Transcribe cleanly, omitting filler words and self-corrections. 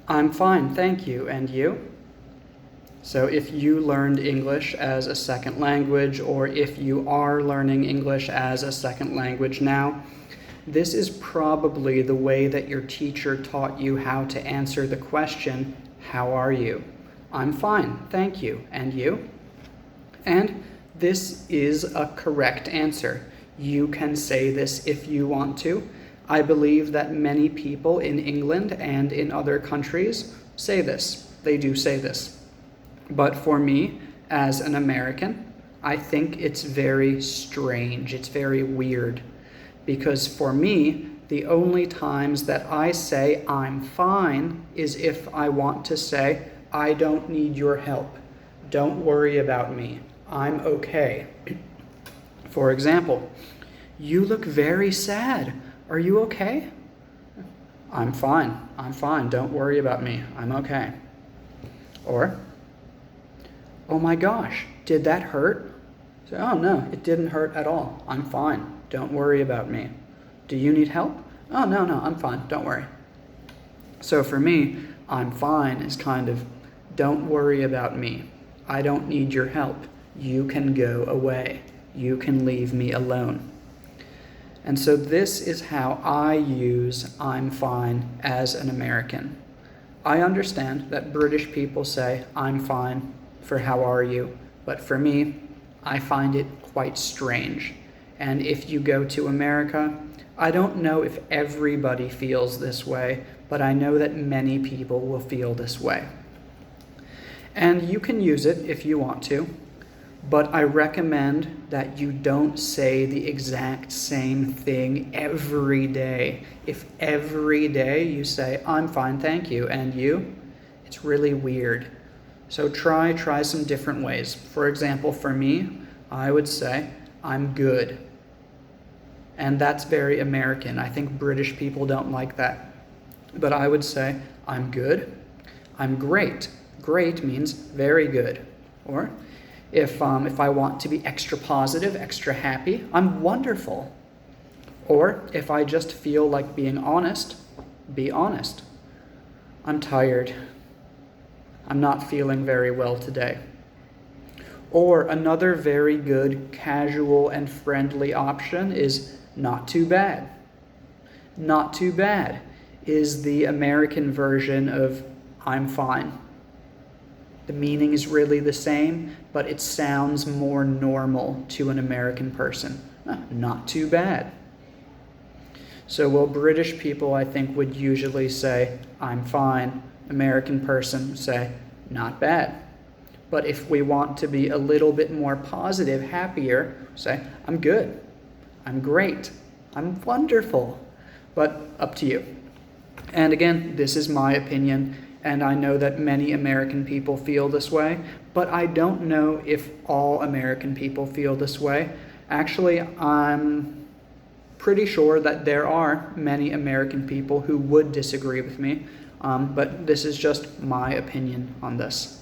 I'm fine, thank you. And you? So if you learned English as a second language, or if you are learning English as a second language now, this is probably the way that your teacher taught you how to answer the question, how are you? I'm fine, thank you. And you? And this is a correct answer. You can say this if you want to. I believe that many people in England and in other countries say this. They do say this. But for me, as an American, I think it's very strange. It's very weird. Because for me, the only times that I say I'm fine is if I want to say, I don't need your help. Don't worry about me. I'm okay. For example, you look very sad. Are you okay? I'm fine. I'm fine. Don't worry about me. I'm okay. Or, oh my gosh, did that hurt? So, oh no, it didn't hurt at all. I'm fine. Don't worry about me. Do you need help? Oh no, I'm fine. Don't worry. So for me, I'm fine is kind of, don't worry about me. I don't need your help. You can go away. You can leave me alone. And so this is how I use I'm fine as an American. I understand that British people say I'm fine for how are you, but for me, I find it quite strange. And if you go to America, I don't know if everybody feels this way, but I know that many people will feel this way. And you can use it if you want to, but I recommend that you don't say the exact same thing every day. If every day you say, I'm fine, thank you, and you, it's really weird. So try some different ways. For example, for me, I would say, I'm good. And that's very American. I think British people don't like that. But I would say, I'm good. I'm great. Great means very good. Or if I want to be extra positive, extra happy, I'm wonderful. Or if I just feel like being honest, be honest. I'm tired. I'm not feeling very well today. Or another very good, casual, and friendly option is not too bad. Not too bad is the American version of I'm fine. The meaning is really the same, but it sounds more normal to an American person. Not too bad. So while British people, I think, would usually say, I'm fine, American person say, not bad. But if we want to be a little bit more positive, happier, say, I'm good, I'm great, I'm wonderful. But up to you. And again, this is my opinion, and I know that many American people feel this way, but I don't know if all American people feel this way. Actually, I'm pretty sure that there are many American people who would disagree with me, but this is just my opinion on this.